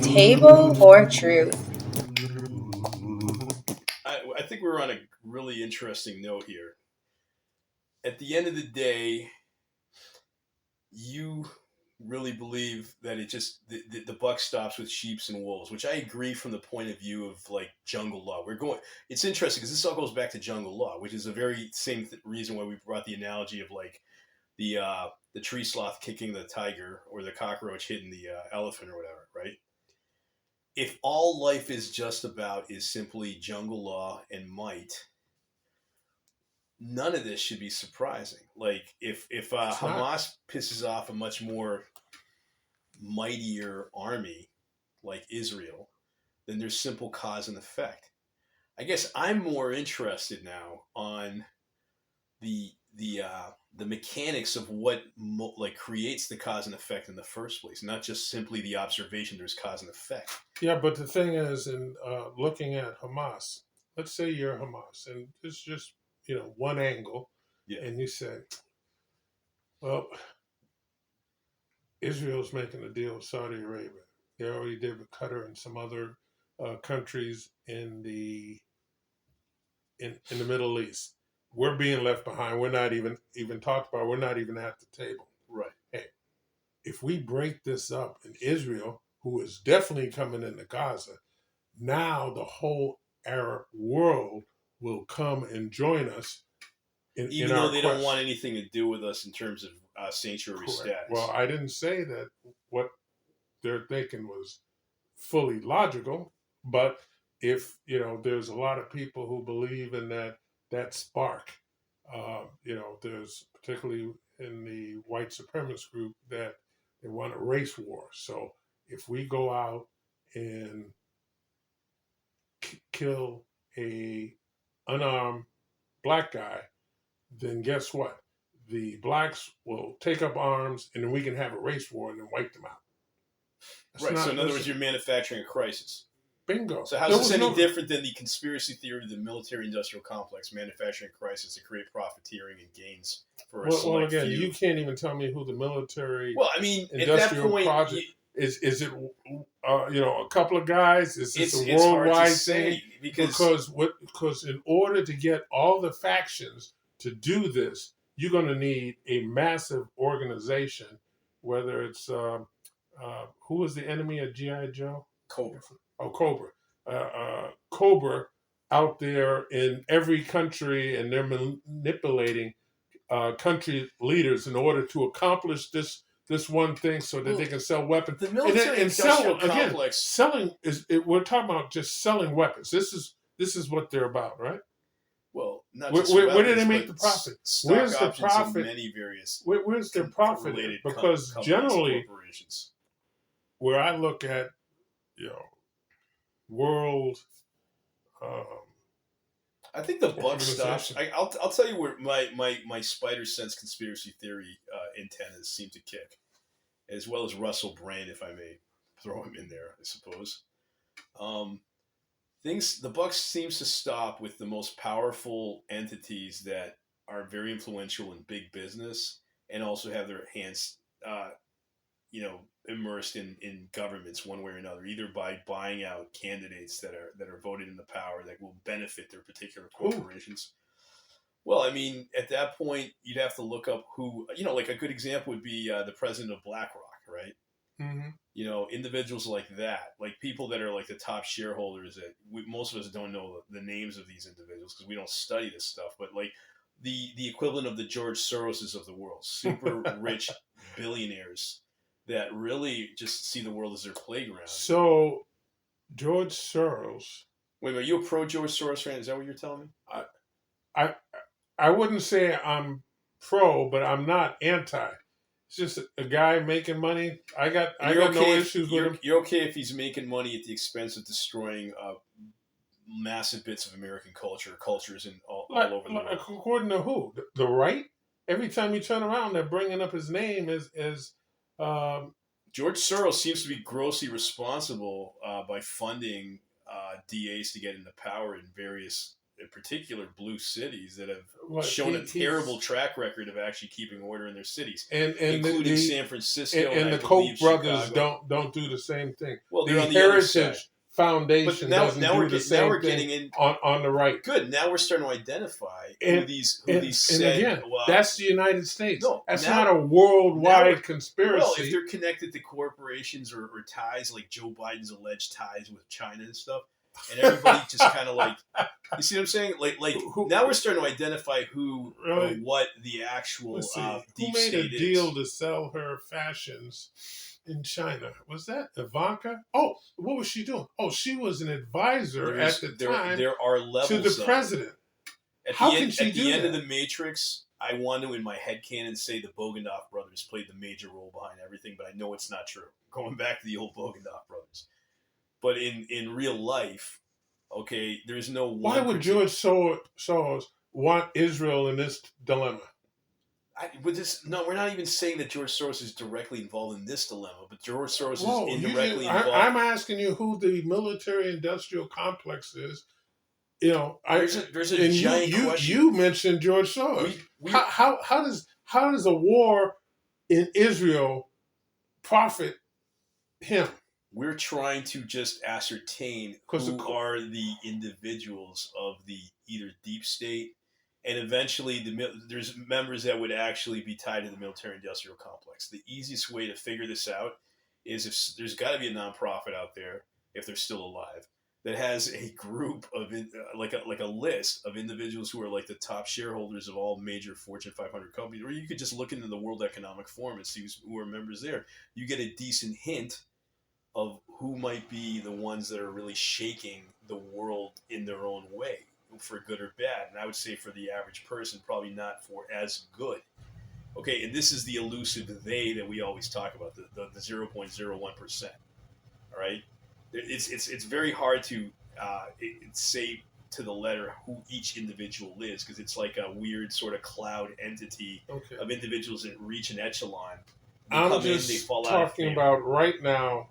Table or truth? I think we're on a really interesting note here. At the end of the day, you really believe that the buck stops with sheeps and wolves, which I agree from the point of view of like jungle law. We're going. It's interesting because this all goes back to jungle law, which is a very same reason why we brought the analogy of like the tree sloth kicking the tiger or the cockroach hitting the elephant or whatever, right? If all life is just about is simply jungle law and might, none of this should be surprising. Like if It's not. Hamas pisses off a much more mightier army like Israel, then there's simple cause and effect. I guess I'm more interested now on the the mechanics of what like creates the cause and effect in the first place, not just simply the observation there's cause and effect. Yeah, but the thing is, in looking at Hamas, let's say you're Hamas, and it's just one angle, Yeah. and you say, well, Israel's making a deal with Saudi Arabia. They already did with Qatar and some other countries in the Middle East. We're being left behind. We're not even talked about. We're not even at the table. Right. Hey, if we break this up in Israel, who is definitely coming into Gaza, now the whole Arab world will come and join us. Even though they don't want anything to do with us in terms of sanctuary status. Well, I didn't say that what they're thinking was fully logical, but if there's a lot of people who believe in that spark. There's particularly in the white supremacist group that they want a race war. So if we go out and kill a unarmed black guy, then guess what? The blacks will take up arms, and then we can have a race war and then wipe them out. Right. So in other words, you're manufacturing a crisis. Bingo. So how is this any different than the conspiracy theory of the military-industrial complex, manufacturing a crisis to create profiteering and gains for a select few? You can't even tell me who the military. Well, I mean, industrial at that point, project is it a couple of guys? Is this a worldwide thing? Because in order to get all the factions to do this, you're going to need a massive organization. Whether it's who was the enemy of GI Joe? Cobra. Oh, Cobra. Cobra out there in every country, and they're manipulating country leaders in order to accomplish this one thing so that they can sell weapons. The military-industrial complex. Selling we're talking about just selling weapons. This is what they're about, right? Well, not where, just where, weapons, where do they make the profit? Where's the profit? Many various where's their profit? Because generally, where I look at, world. I think the buck stops. I'll tell you where my spider sense conspiracy theory antennas seem to kick, as well as Russell Brand, if I may throw him in there, I suppose. The buck seems to stop with the most powerful entities that are very influential in big business and also have their hands, immersed in governments one way or another, either by buying out candidates that are voted into power that will benefit their particular corporations. Ooh. Well, I mean, at that point, you'd have to look up who, like a good example would be the president of BlackRock, right? Mm-hmm. Individuals like that, like people that are like the top shareholders that most of us don't know the names of these individuals because we don't study this stuff, but like the equivalent of the George Soroses of the world, super rich billionaires that really just see the world as their playground. So, George Soros. Wait, are you a pro George Soros fan? Is that what you're telling me? I wouldn't say I'm pro, but I'm not anti. It's just a guy making money. I got no issues with him. You're okay if he's making money at the expense of destroying massive bits of American cultures and all over the world. According to who? The right? Every time you turn around, they're bringing up his name as George Soros seems to be grossly responsible by funding DAs to get into power in various in particular blue cities that have Well, shown a terrible track record of actually keeping order in their cities, and including San Francisco and I the Koch believe brothers Chicago. don't do the same thing. Well, they're The on the other side. Heritage Foundation doesn't do the same thing on the right. Good. Now we're starting to identify who these and said. Again, that's the United States. No, that's now, not a worldwide conspiracy. Well, if they're connected to corporations or ties like Joe Biden's alleged ties with China and stuff, and everybody just kind of like, you see what I'm saying? Like now we're starting to identify who or what the actual deep who made state a deal is. to sell her fashions in China? Was that Ivanka? Oh, what was she doing? Oh, she was an advisor at the time. There are levels to the president. How can she do that? At the end of the Matrix, I want to, in my headcanon, say the Bogandov brothers played the major role behind everything, but I know it's not true. Going back to the old Bogandov brothers. But in real life, okay, there's no one. Why would George Soros want Israel in this dilemma? We're not even saying that George Soros is directly involved in this dilemma, but George Soros is indirectly involved. I'm asking you who the military-industrial complex is. You know, there's a giant question. You mentioned George Soros. How does a war in Israel profit him? We're trying to just ascertain who are the individuals of the either deep state, and eventually there's members that would actually be tied to the military-industrial complex. The easiest way to figure this out is if there's got to be a nonprofit out there, if they're still alive, that has a group of like a list of individuals who are like the top shareholders of all major Fortune 500 companies, or you could just look into the World Economic Forum and see who are members there. You get a decent hint of who might be the ones that are really shaking the world in their own way, for good or bad. And I would say for the average person, probably not for as good. Okay, and this is the elusive they that we always talk about, the 0.01%. All right? It's very hard to say to the letter who each individual is, because it's like a weird sort of cloud entity of individuals that reach an echelon. I'm just talking about right now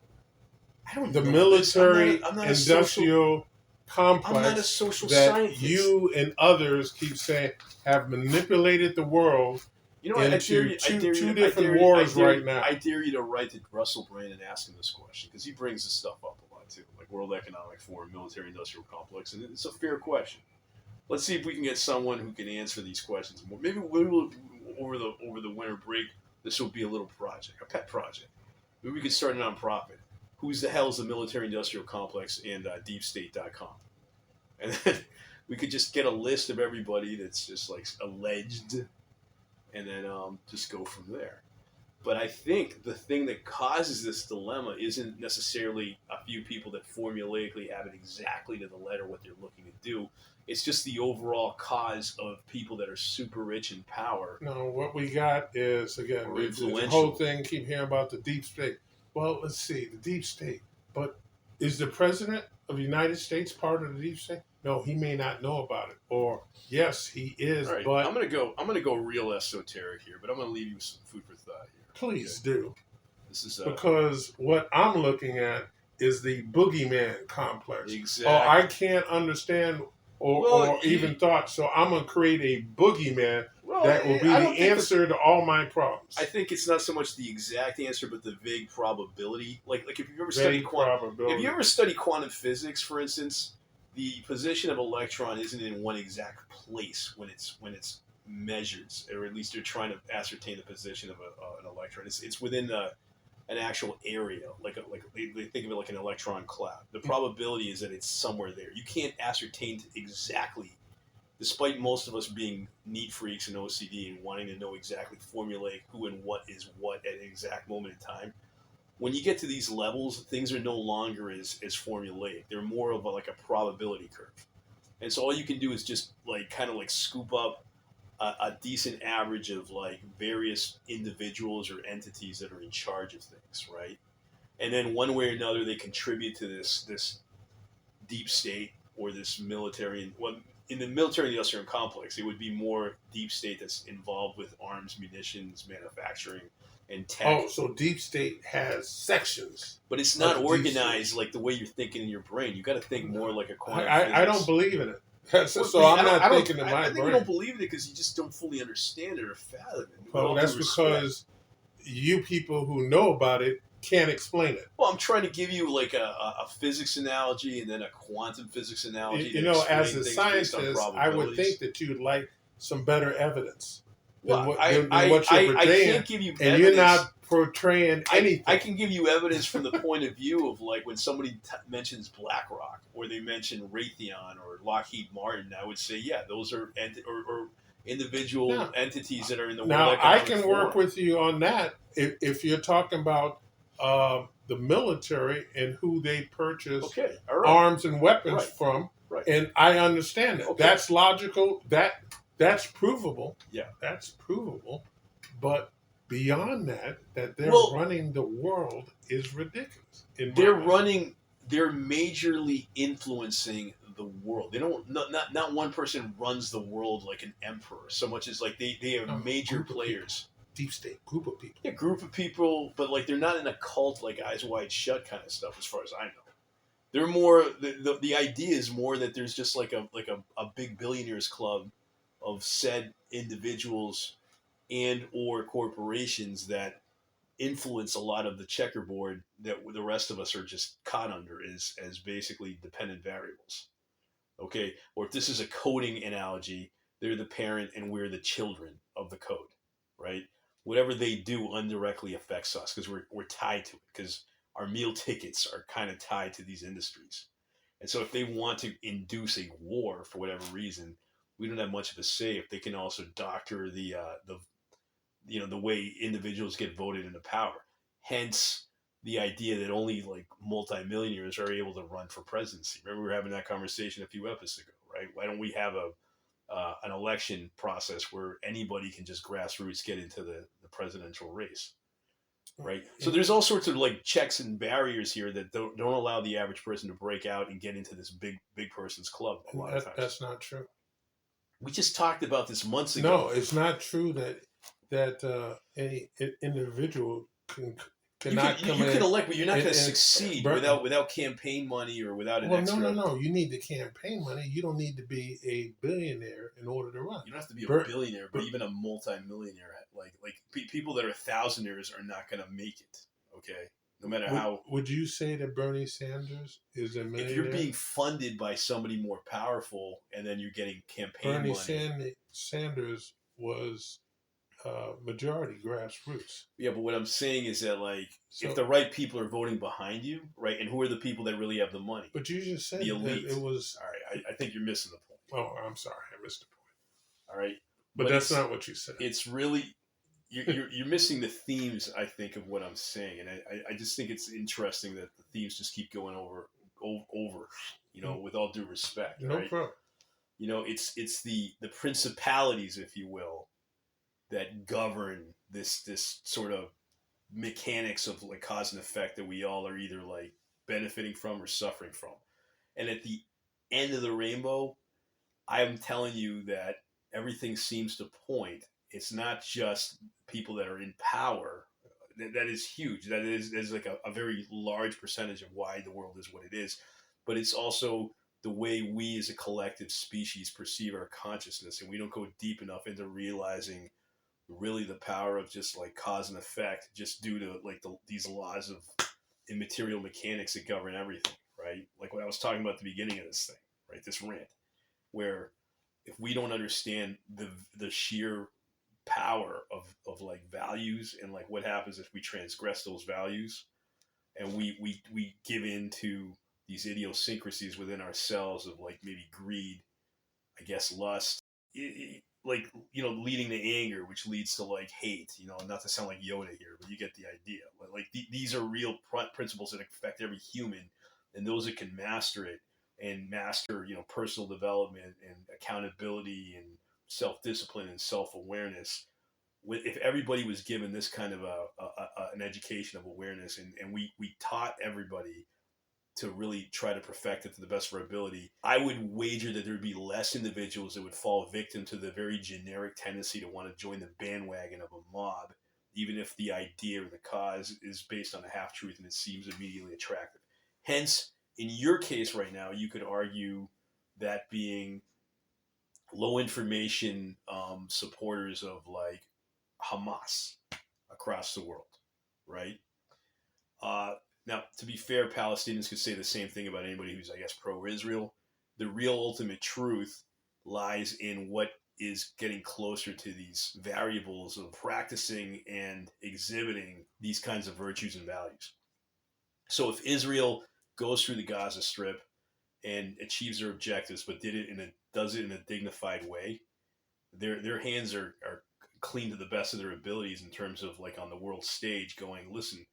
the military industrial complex that you and others keep saying have manipulated the world into two different wars right now. I dare you to write to Russell Brand and ask him this question, because he brings this stuff up a lot too, like World Economic Forum, military-industrial complex, and it's a fair question. Let's see if we can get someone who can answer these questions more. Maybe we'll, over the winter break, this will be a little project, a pet project. Maybe we could start a nonprofit. Who's the hell is the military-industrial complex and deepstate.com? And then we could just get a list of everybody that's just like alleged, and then just go from there. But I think the thing that causes this dilemma isn't necessarily a few people that formulaically have it exactly to the letter what they're looking to do. It's just the overall cause of people that are super rich in power. No, what we got is, again, the whole thing, keep hearing about the deep state. Well, let's see, the deep state. But is the president of the United States part of the deep state? No, he may not know about it. Or yes, he is. Right, but I'm gonna go real esoteric here, but I'm gonna leave you with some food for thought here. Please do. This is because what I'm looking at is the boogeyman complex. Exactly. Oh, I can't understand or even thought, so I'm gonna create a boogeyman that will be the answer to all my problems. I think it's not so much the exact answer, but the vague probability. Like if you've ever studied quantum physics, for instance, the position of an electron isn't in one exact place when it's measured, or at least you're trying to ascertain the position of an electron. It's within an actual area, like they think of it like an electron cloud. The probability is that it's somewhere there. You can't ascertain exactly, despite most of us being neat freaks and OCD and wanting to know exactly, formulate who and what is what at an exact moment in time. When you get to these levels, things are no longer as formulaic. They're more of like a probability curve. And so all you can do is just kind of scoop up a decent average of various individuals or entities that are in charge of things, right? And then one way or another, they contribute to this deep state or this military. Well, in the military-industrial complex, it would be more deep state that's involved with arms, munitions, manufacturing, and tech. Oh, so deep state has sections. But it's not organized like the way you're thinking in your brain. You got to think more like a quantum I don't believe in it. So I'm not thinking in my I think you brain. don't believe it because you just don't fully understand it or fathom it. With Well, all that's due respect. because you people who know about it can't explain it. Well, I'm trying to give you like a physics analogy and then a quantum physics analogy to explain As a things based on scientist, I would think probabilities. that you'd like some better evidence than Well, what you're I portraying, can't give you and you're evidence. not portraying anything. I can give you evidence from the point of view of like when somebody mentions BlackRock or they mention Raytheon or Lockheed Martin. I would say, yeah, those are or individual Now, entities that are in the World now I Economic can Forum. work with you on that if you're talking about the military and who they purchase Okay, all right, arms and weapons right, from, right. and I understand that. Okay. That's logical. That's provable. Yeah. That's provable. But beyond that they're Well, running the world is ridiculous. They're majorly influencing the world. They don't not one person runs the world like an emperor so much as like they are major players. Deep state group of people. Yeah, group of people, but like they're not in a cult like Eyes Wide Shut kind of stuff as far as I know. They're more the idea is more that there's just like a big billionaires club of said individuals and or corporations that influence a lot of the checkerboard that the rest of us are just caught under as basically dependent variables. Okay, or if this is a coding analogy, they're the parent and we're the children of the code, right? Whatever they do indirectly affects us because we're tied to it because our meal tickets are kind of tied to these industries. And so if they want to induce a war for whatever reason, we don't have much of a say if they can also doctor the way individuals get voted into power. Hence the idea that only like multimillionaires are able to run for presidency. Remember we were having that conversation a few episodes ago, right? Why don't we have an election process where anybody can just grassroots get into the presidential race, right? So there's all sorts of like checks and barriers here that don't allow the average person to break out and get into this big person's club. A lot of times That's not true. We just talked about this months ago. No, it's not true that any individual cannot come in. You can elect, but you're not going to succeed without campaign money or without an extra. No. You need the campaign money. You don't need to be a billionaire in order to run. You don't have to be a billionaire, but even a multimillionaire, like people that are thousandaires are not going to make it. Okay, no matter how. Would you say that Bernie Sanders is a millionaire? If you're being funded by somebody more powerful, and then you're getting campaign money. Bernie Sanders was majority grassroots. Yeah, but what I'm saying is that if the right people are voting behind you, right, and who are the people that really have the money? But you just said the elite. That it was. All right, I think you're missing the point. Oh, I'm sorry, I missed the point. All right, but that's not what you said. It's really you're missing the themes. I think of what I'm saying, and I just think it's interesting that the themes just keep going over. With all due respect, no right? problem. It's the principalities, if you will, that govern this sort of mechanics of like cause and effect that we all are either like benefiting from or suffering from. And at the end of the rainbow, I'm telling you that everything seems to point. It's not just people that are in power. That is huge. That is like a very large percentage of why the world is what it is. But it's also the way we as a collective species perceive our consciousness. And we don't go deep enough into realizing really the power of just like cause and effect just due to like these laws of immaterial mechanics that govern everything, right? Like what I was talking about at the beginning of this thing, right? This rant, where if we don't understand the sheer power of like values and like what happens if we transgress those values and we give in to these idiosyncrasies within ourselves of like maybe greed, I guess lust, leading to anger, which leads to like hate, not to sound like Yoda here, but you get the idea. Like these are real principles that affect every human, and those that can master it and master, personal development and accountability and self-discipline and self-awareness. If everybody was given this kind of an education of awareness and we taught everybody to really try to perfect it to the best of our ability, I would wager that there would be less individuals that would fall victim to the very generic tendency to want to join the bandwagon of a mob, even if the idea or the cause is based on a half-truth and it seems immediately attractive. Hence, in your case right now, you could argue that being low information supporters of like Hamas across the world, right? Uh, Now, to be fair, Palestinians could say the same thing about anybody who's, I guess, pro-Israel. The real ultimate truth lies in what is getting closer to these variables of practicing and exhibiting these kinds of virtues and values. So if Israel goes through the Gaza Strip and achieves their objectives, but does it in a dignified way, their hands are clean to the best of their abilities in terms of like on the world stage going, listen,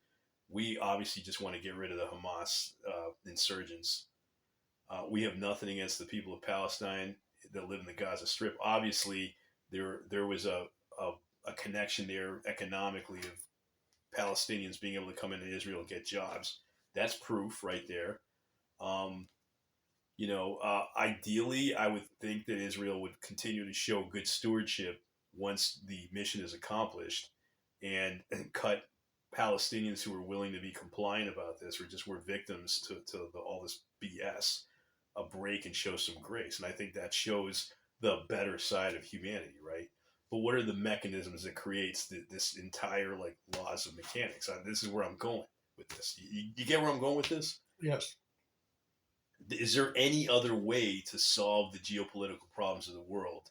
we obviously just want to get rid of the Hamas insurgents. We have nothing against the people of Palestine that live in the Gaza Strip. Obviously, there was a connection there economically of Palestinians being able to come into Israel and get jobs. That's proof right there. Um, Ideally, I would think that Israel would continue to show good stewardship once the mission is accomplished, and cut Palestinians who are willing to be compliant about this or just were victims to all this BS a break and show some grace. And I think that shows the better side of humanity, right? But what are the mechanisms that creates this entire like laws of mechanics? This is where I'm going with this. You get where I'm going with this? Yes. Is there any other way to solve the geopolitical problems of the world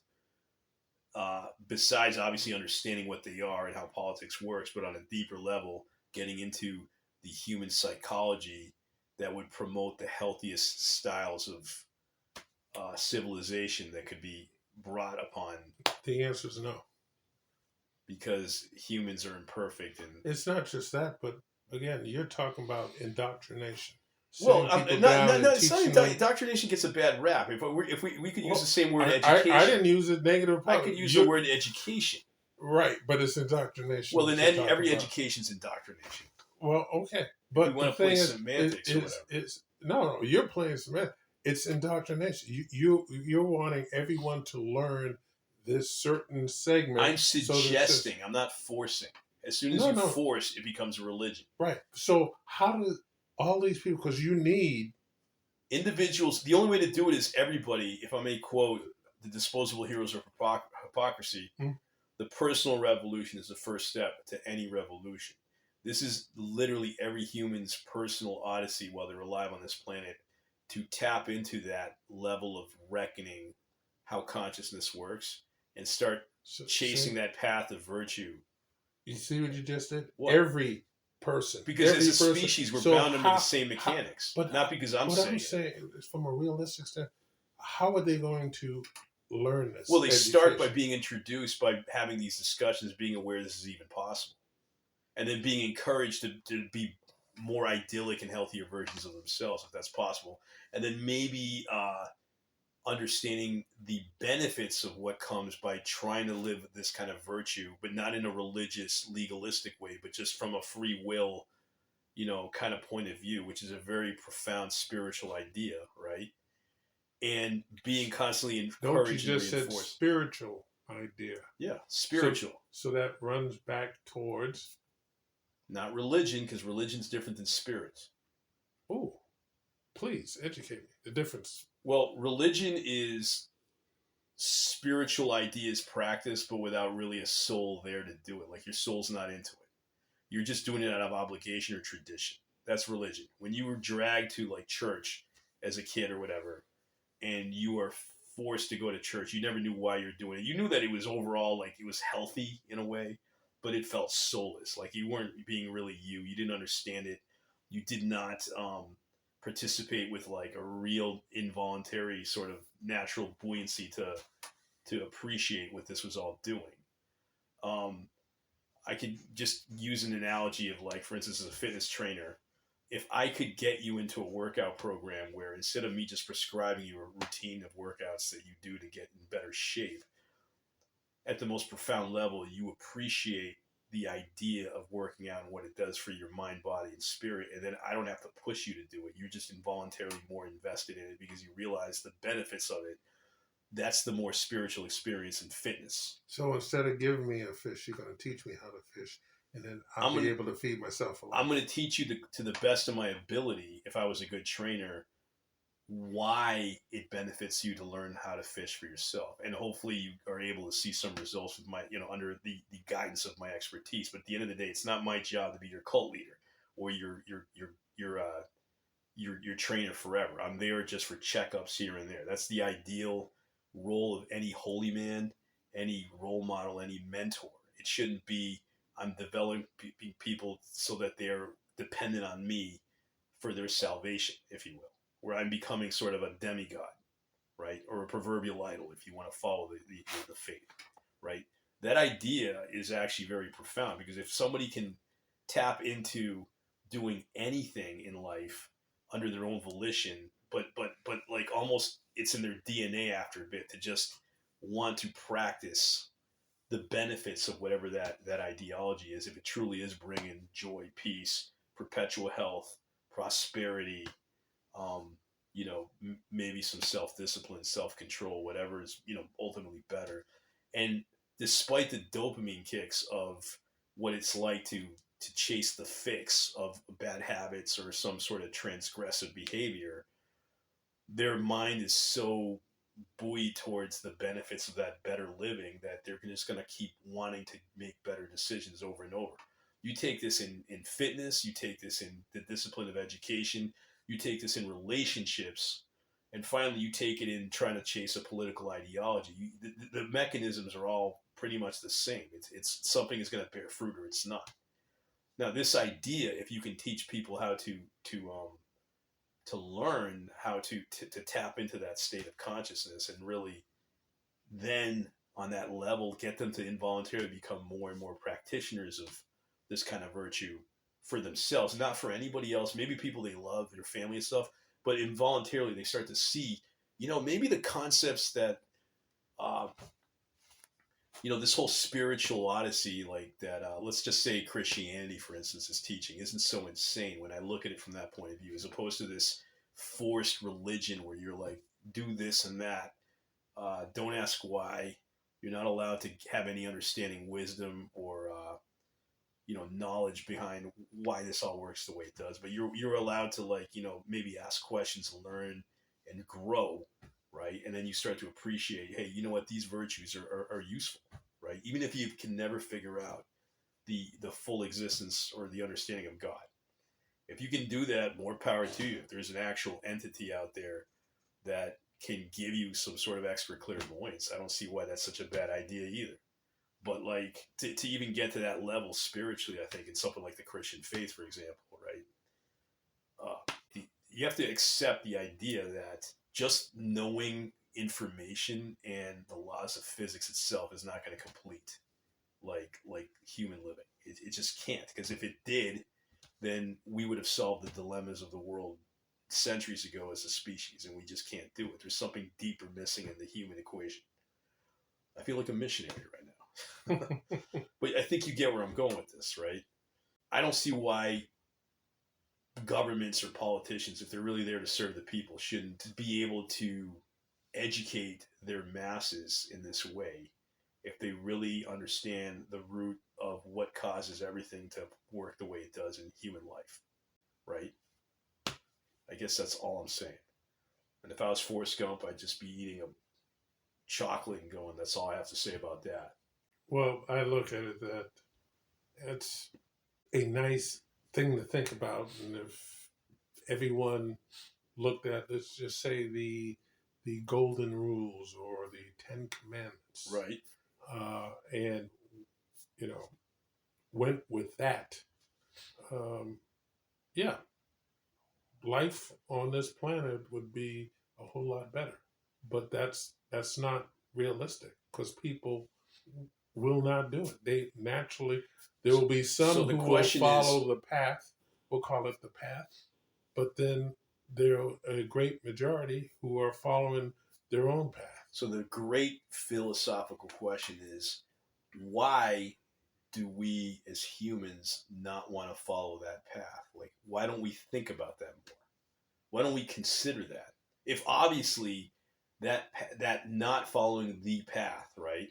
besides obviously understanding what they are and how politics works, but on a deeper level, getting into the human psychology that would promote the healthiest styles of civilization that could be brought upon? The answer is no. Because humans are imperfect, and it's not just that, but again, you're talking about indoctrination. Well, it's not indoctrination gets a bad rap. If we could use the same word, education. I didn't use it negative. I could use the word education. Right, but it's indoctrination. Well, then every education's indoctrination. Well, okay, but we want to play semantics or whatever. No, you're playing semantics. It's indoctrination. You're wanting everyone to learn this certain segment. I'm suggesting. I'm not forcing. As soon as you force, it becomes a religion. Right. So how do all these people, because you need individuals, the only way to do it is everybody, if I may quote the disposable heroes of hypocrisy, the personal revolution is the first step to any revolution. This is literally every human's personal odyssey while they're alive on this planet, to tap into that level of reckoning how consciousness works and start chasing that path of virtue. You see what you just did? What? Every person. Because as a species, we're bound under the same mechanics. But not because I'm saying. What I'm saying is, from a realistic standpoint, how are they going to learn this? Well, they start by being introduced, by having these discussions, being aware this is even possible. And then being encouraged to be more idyllic and healthier versions of themselves, if that's possible. And then maybe understanding the benefits of what comes by trying to live this kind of virtue, but not in a religious, legalistic way, but just from a free will, kind of point of view, which is a very profound spiritual idea, right? And being constantly encouraged and reinforced. You just said spiritual idea. Yeah, spiritual. So that runs back towards... Not religion, because religion's different than spirits. Oh, please educate me. The difference. Well, religion is spiritual ideas practiced, but without really a soul there to do it. Like your soul's not into it. You're just doing it out of obligation or tradition. That's religion. When you were dragged to like church as a kid or whatever, and you are forced to go to church, you never knew why you're doing it. You knew that it was overall like it was healthy in a way, but it felt soulless. Like you weren't being really you. You didn't understand it. You did not participate with like a real involuntary sort of natural buoyancy to appreciate what this was all doing. I could just use an analogy of like, for instance, as a fitness trainer, if I could get you into a workout program where instead of me just prescribing you a routine of workouts that you do to get in better shape, at the most profound level, you appreciate the idea of working out and what it does for your mind, body, and spirit. And then I don't have to push you to do it. You're just involuntarily more invested in it because you realize the benefits of it. That's the more spiritual experience in fitness. So instead of giving me a fish, you're going to teach me how to fish. And then I'll be able to feed myself a lot. I'm going to teach you to the best of my ability, if I was a good trainer, why it benefits you to learn how to fish for yourself. And hopefully you are able to see some results with my, under the guidance of my expertise. But at the end of the day, it's not my job to be your cult leader or your trainer forever. I'm there just for checkups here and there. That's the ideal role of any holy man, any role model, any mentor. It shouldn't be I'm developing people so that they're dependent on me for their salvation, if you will, where I'm becoming sort of a demigod, right? Or a proverbial idol, if you want to follow the faith, right? That idea is actually very profound, because if somebody can tap into doing anything in life under their own volition, but like almost it's in their DNA after a bit to just want to practice the benefits of whatever that ideology is, if it truly is bringing joy, peace, perpetual health, prosperity, maybe some self-discipline, self-control, whatever is, ultimately better. And despite the dopamine kicks of what it's like to chase the fix of bad habits or some sort of transgressive behavior, their mind is so buoyed towards the benefits of that better living that they're just going to keep wanting to make better decisions over and over. You take this in fitness, you take this in the discipline of education, you take this in relationships, and finally you take it in trying to chase a political ideology. The mechanisms are all pretty much the same. It's something is going to bear fruit or it's not. Now, this idea, if you can teach people how to learn how to tap into that state of consciousness, and really then on that level get them to involuntarily become more and more practitioners of this kind of virtue for themselves, not for anybody else, maybe people they love, their family and stuff, but involuntarily they start to see, maybe the concepts that, this whole spiritual odyssey, like that, let's just say Christianity, for instance, is teaching, isn't so insane when I look at it from that point of view, as opposed to this forced religion where you're like, do this and that. Don't ask why. You're not allowed to have any understanding, wisdom, or knowledge behind why this all works the way it does. But you're allowed to maybe ask questions, learn, and grow, right? And then you start to appreciate, hey, you know what? These virtues are useful, right? Even if you can never figure out the full existence or the understanding of God. If you can do that, more power to you. If there's an actual entity out there that can give you some sort of expert clairvoyance, I don't see why that's such a bad idea either. But to even get to that level spiritually, I think in something like the Christian faith, for example, right? You have to accept the idea that just knowing information and the laws of physics itself is not going to complete like human living. It just can't, because if it did, then we would have solved the dilemmas of the world centuries ago as a species, and we just can't do it. There's something deeper missing in the human equation. I feel like a missionary right now. But I think you get where I'm going with this, right? I don't see why governments or politicians, if they're really there to serve the people, shouldn't be able to educate their masses in this way if they really understand the root of what causes everything to work the way it does in human life, right? I guess that's all I'm saying. And if I was Forrest Gump, I'd just be eating a chocolate and going, that's all I have to say about that. Well, I look at it that it's a nice thing to think about. And if everyone looked at, let's just say, the golden rules or the 10 commandments, right, and went with that, yeah, life on this planet would be a whole lot better. But that's not realistic, because people will not do it. They naturally, there will be some who will follow the path. We'll call it the path. But then there are a great majority who are following their own path. So the great philosophical question is, why do we as humans not want to follow that path? Like, why don't we think about that more? Why don't we consider that? If obviously that not following the path, right,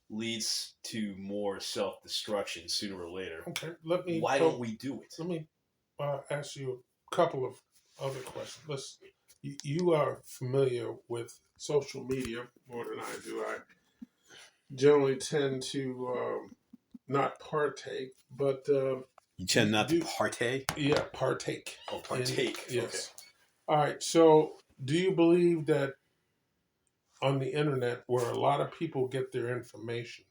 leads to more self-destruction sooner or later. Okay, why don't we do it? Let me ask you a couple of other questions. you are familiar with social media more than I do. I generally tend to not partake, but You tend not to do partay? yeah partake. Oh, partake. Okay. Yes. All right. So, do you believe that on the internet, where a lot of people get their information,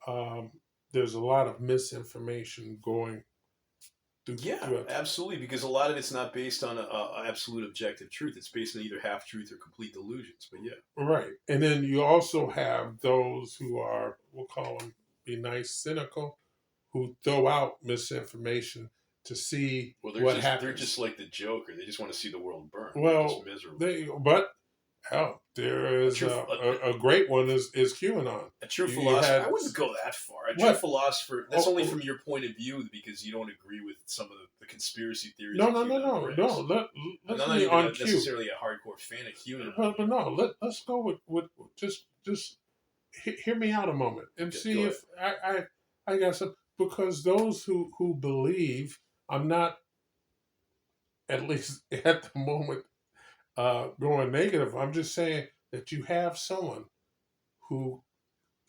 um, there's a lot of misinformation going Yeah, throughout? absolutely. Because a lot of it's not based on a absolute objective truth. It's based on either half truth or complete delusions. But yeah. Right. And then you also have those who are, we'll call them, be nice, cynical, who throw out misinformation to see Well, what they're just happens. like the Joker. They just want to see the world burn. They're just Well, miserable. but hell, there A is true a great one is QAnon. a true You philosopher. I had wouldn't go that far. A true what? philosopher. That's Oh, only oh, from your point of view because you don't agree with some of the conspiracy theories no, that no, no, QAnon no, brings. no. I'm Let's not be even on cue. necessarily a hardcore fan of QAnon. But no, let's go with just hear me out a moment and Okay, see go ahead. if I got some, because those who believe, I'm not, at least at the moment, going negative. I'm just saying that you have someone who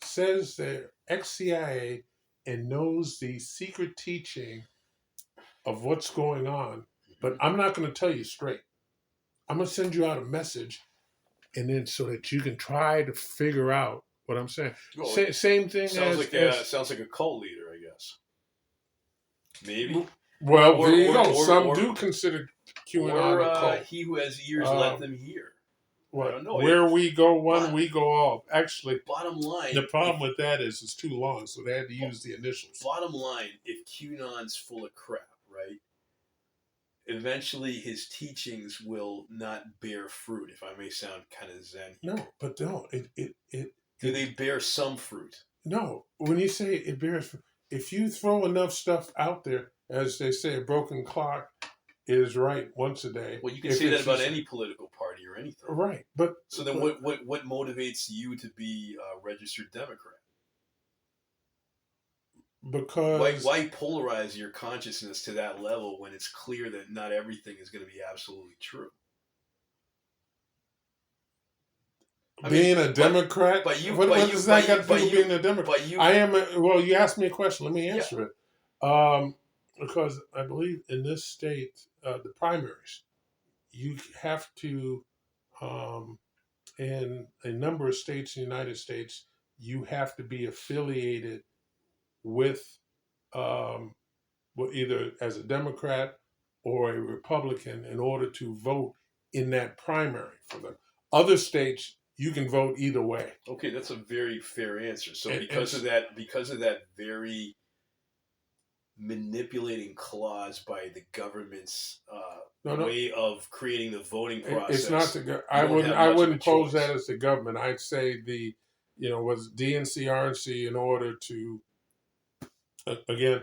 says they're ex-CIA and knows the secret teaching of what's going on, but Mhm. I'm not going to tell you straight. I'm going to send you out a message, and then so that you can try to figure out what I'm saying. Well, Same thing as sounds like a cult leader, I guess. Maybe. well, Or there you or go. or Some or do consider or QAnon a cult. he who has ears, let Uh, them hear. I what? don't know. Where we go one, Bot, we go all. Actually, bottom the line, problem with that is it's too long, so they had to use the initials. bottom line, if QAnon's full of crap, right? Eventually, his teachings will not bear fruit. If I may sound kind of zen here, No, but no, do they bear some fruit? no. When you say it bears, if you throw enough stuff out there, as they say, a broken clock is right once a day. Well, you can If say that it's about just any political party or anything. right, but So then, but what motivates you to be a registered Democrat? because Why polarize your consciousness to that level when it's clear that not everything is going to be absolutely true? I mean, being a Democrat, what does that got to do with being a Democrat? but you, I am. Well, you asked me a question. Let me yeah. answer it. Because I believe in this state, the primaries, you have to, in a number of states in the United States, you have to be affiliated with, um, well, either as a Democrat or a Republican in order to vote in that primary for them. Other states, you can vote either way. Okay, that's a very fair answer. So And because of that very manipulating clause by the government's no, no, way of creating the voting it's not process, the. you I don't wouldn't. have I much of a wouldn't pose choice. that as the government. I'd say the, was DNC, RNC in order to, again,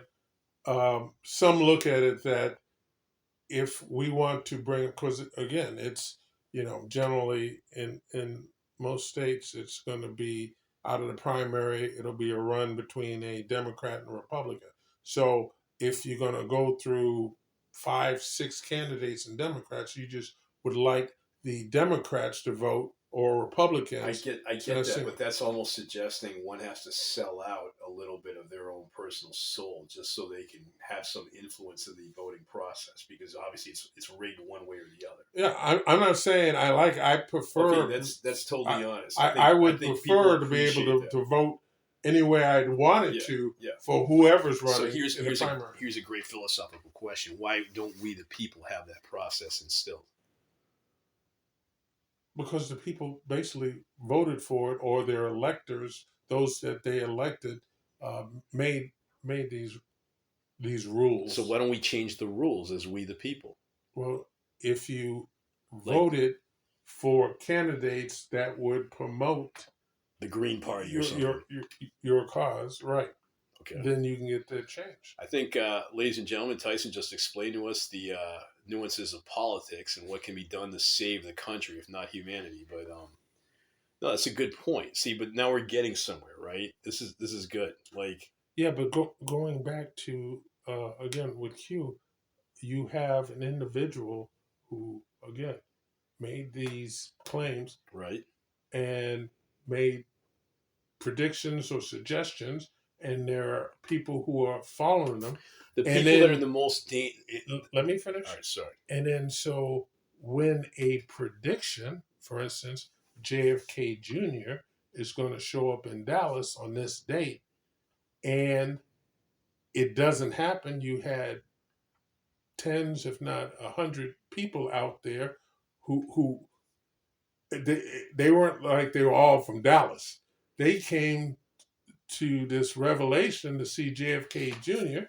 some look at it that if we want to bring, because again, it's, generally in most states, it's going to be out of the primary, it'll be a run between a Democrat and a Republican. So if you're going to go through 5, 6 candidates and Democrats, you just would like the Democrats to vote or Republicans. I get that, but that's almost suggesting one has to sell out a little bit of their own personal soul just so they can have some influence in the voting process. Because obviously, it's rigged one way or the other. Yeah, I'm not saying I prefer. Okay, that's totally honest. I would I think people prefer to be able appreciate that. to vote any way I'd wanted Yeah, to yeah. for whoever's So running in the primary. here's a great philosophical question: why don't we, the people, have that process instilled? Because the people basically voted for it, or their electors, those that they elected, made these rules. So why don't we change the rules as we, the people? Well, if you Like voted for candidates that would promote the Green Party or your something. your cause, right? Okay. Then you can get that change. I think, ladies and gentlemen, Tyson just explained to us the nuances of politics and what can be done to save the country, if not humanity. But no, that's a good point. See, but now we're getting somewhere, right? This is good. Like, yeah, but going back to again with Q, you have an individual who, again, made these claims Right. and made predictions or suggestions, and there are people who are following them. The And people that are then the most let me finish. All right, sorry. And then so when a prediction, for instance, JFK Jr. is going to show up in Dallas on this date, and it doesn't happen, you had tens, if not 100 people out there who they weren't like they were all from Dallas. They came to this revelation to see JFK Jr.,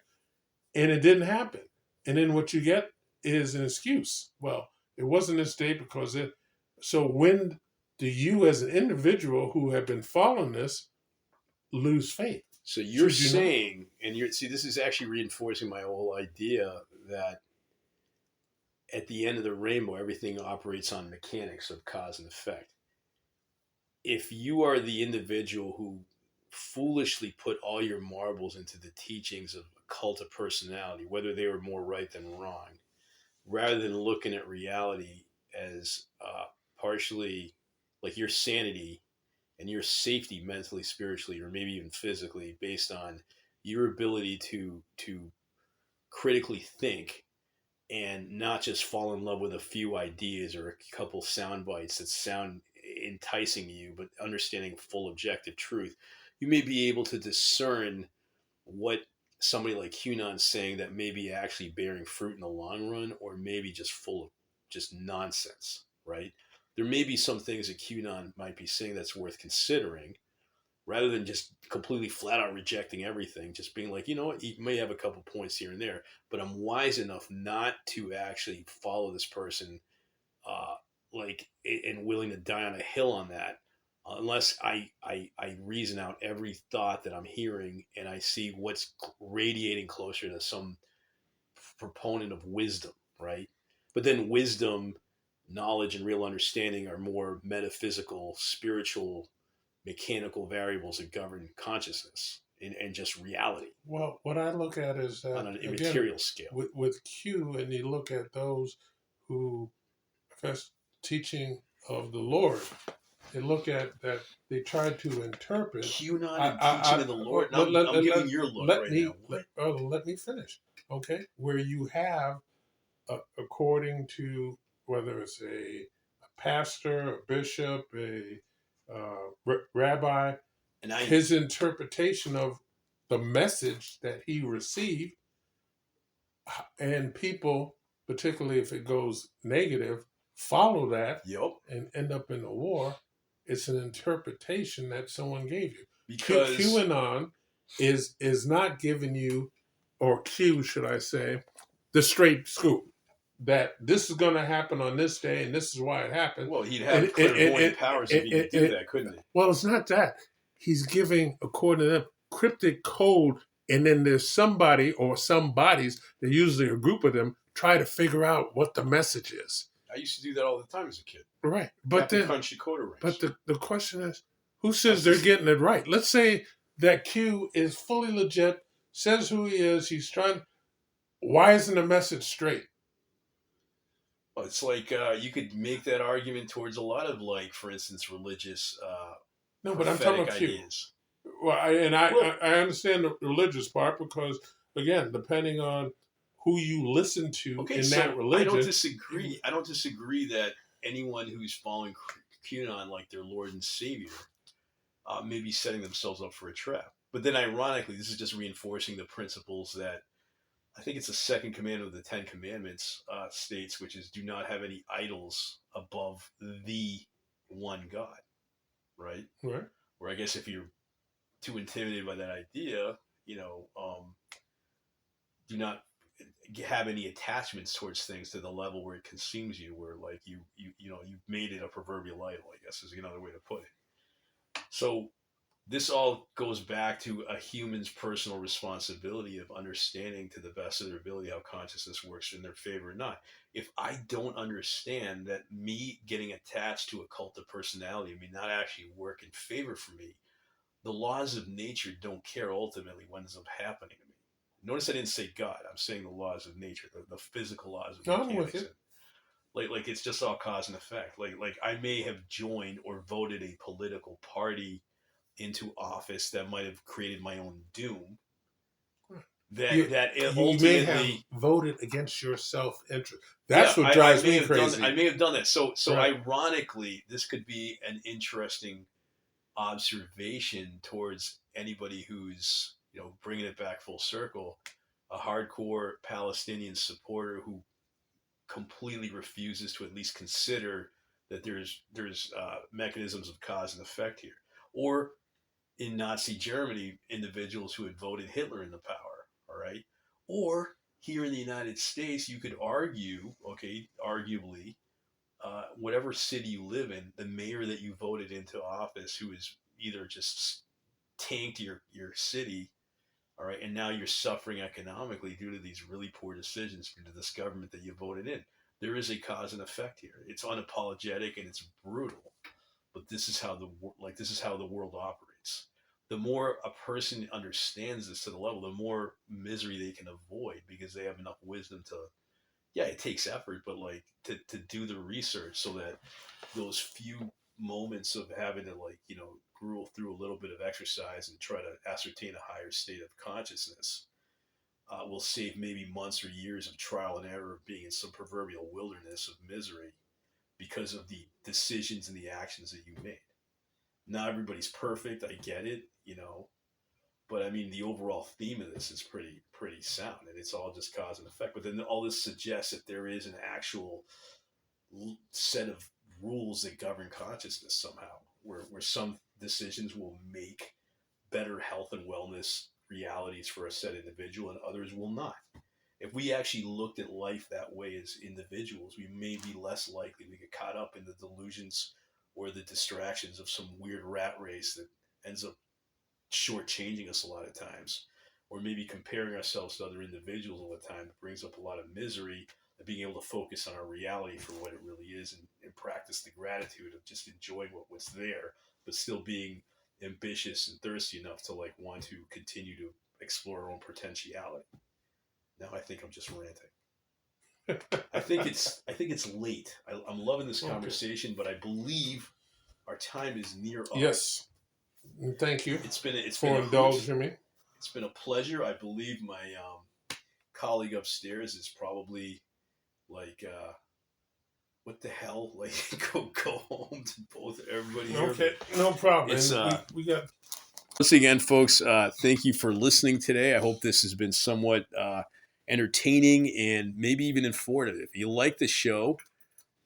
and it didn't happen. And then what you get is an excuse. Well, it wasn't this day because it. So when do you, as an individual who have been following this, lose faith? So you're Should you saying, and you're see, this is actually reinforcing my whole idea that at the end of the rainbow, everything operates on mechanics of cause and effect. If you are the individual who foolishly put all your marbles into the teachings of a cult of personality, whether they were more right than wrong, rather than looking at reality as partially like your sanity and your safety mentally, spiritually, or maybe even physically, based on your ability to critically think and not just fall in love with a few ideas or a couple sound bites that sound enticing to you, but understanding full objective truth, you may be able to discern what somebody like QAnon's saying that may be actually bearing fruit in the long run, or maybe just full of just nonsense, right? There may be some things that QAnon might be saying that's worth considering, rather than just completely flat out rejecting everything, just being like, you know what, you may have a couple points here and there, but I'm wise enough not to actually follow this person, uh, like, and willing to die on a hill on that, unless I reason out every thought that I'm hearing and I see what's radiating closer to some proponent of wisdom, right? But then wisdom, knowledge, and real understanding are more metaphysical, spiritual, mechanical variables that govern consciousness and just reality. Well, what I look at is that on an immaterial again, scale. with Q, and you look at those who profess teaching of the Lord, they look at that they try to interpret QAnon and teaching of the Lord. Now, I'm giving your look right now. Let me finish. Okay, where you have, according to whether it's a pastor, a bishop, a rabbi, And his interpretation of the message that he received, and people, particularly if it goes negative, follow that and end up in a war. It's an interpretation that someone gave you. Because QAnon is not giving you, or Q should I say, the straight scoop that this is going to happen on this day and this is why it happened. Well, he'd have clairvoyant powers if he could do that, couldn't he? Well, it's not that. He's giving, according to them, cryptic code, and then there's somebody or some bodies, they're usually a group of them, try to figure out what the message is. I used to do that all the time as a kid. Right. But then, but the question is, who says they're getting it right? Let's say that Q is fully legit, says who he is, he's trying. Why isn't the message straight? Well, it's like you could make that argument towards a lot of, like, for instance, religious no, but I'm talking about ideas. Q. Well, I understand the religious part because, again, depending on who you listen to that religion. I don't disagree that anyone who's following QAnon like their Lord and Savior may be setting themselves up for a trap. But then, ironically, this is just reinforcing the principles that I think it's the second commandment of the Ten Commandments states, which is do not have any idols above the one God, right? Right. Where I guess if you're too intimidated by that idea, do not have any attachments towards things to the level where it consumes you, where like you've made it a proverbial idol, I guess is another way to put it. So this all goes back to a human's personal responsibility of understanding to the best of their ability how consciousness works in their favor or not. If I don't understand that me getting attached to a cult of personality may not actually work in favor for me, the laws of nature don't care ultimately what ends up happening to me. Notice I didn't say God. I'm saying the laws of nature, the physical laws of nature. Like it's just all cause and effect. Like I may have joined or voted a political party into office that might have created my own doom. That You may have ultimately voted against your self-interest. yeah, That's what I drives may me have done crazy. I may have done that. So Right. ironically, this could be an interesting observation towards anybody who's, bringing it back full circle, a hardcore Palestinian supporter who completely refuses to at least consider that there's mechanisms of cause and effect here, or in Nazi Germany, individuals who had voted Hitler into power. All right, or here in the United States, you could argue, okay, arguably, whatever city you live in, the mayor that you voted into office, who is either just tanked your city, all right, and now you're suffering economically due to these really poor decisions due to this government that you voted in. There is a cause and effect here. It's unapologetic and it's brutal, but this is how the world operates. The more a person understands this to the level, the more misery they can avoid because they have enough wisdom to. Yeah, it takes effort, but like to do the research so that those few moments of having to gruel through a little bit of exercise and try to ascertain a higher state of consciousness will save maybe months or years of trial and error of being in some proverbial wilderness of misery because of the decisions and the actions that you made. Not everybody's perfect, I get it, but I mean the overall theme of this is pretty sound, and it's all just cause and effect. But then all this suggests that there is an actual set of rules that govern consciousness somehow, where some decisions will make better health and wellness realities for a set individual and others will not. If we actually looked at life that way as individuals, we may be less likely to get caught up in the delusions or the distractions of some weird rat race that ends up shortchanging us a lot of times, or maybe comparing ourselves to other individuals all the time. It brings up a lot of misery, and being able to focus on our reality for what it really is, and practice the gratitude of just enjoying what's there, but still being ambitious and thirsty enough to want to continue to explore our own potentiality. Now I think I'm just ranting. I think it's late. I'm loving this conversation, but I believe our time is near up. Yes. Thank you. It's been for indulging me. It's been a pleasure. I believe my colleague upstairs is probably like, what the hell? Like, go home to both everybody here. Okay, no problem. It's, we got. Once again, folks, thank you for listening today. I hope this has been somewhat entertaining and maybe even informative. If you like the show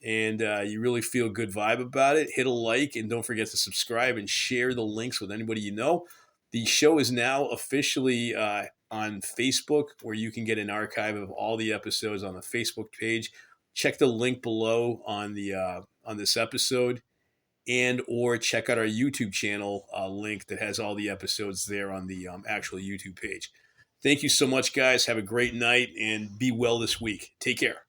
and you really feel a good vibe about it, hit a like and don't forget to subscribe and share the links with anybody you know. The show is now officially on Facebook, where you can get an archive of all the episodes on the Facebook page. Check the link below on this episode, and or check out our YouTube channel link that has all the episodes there on the actual YouTube page. Thank you so much, guys. Have a great night and be well this week. Take care.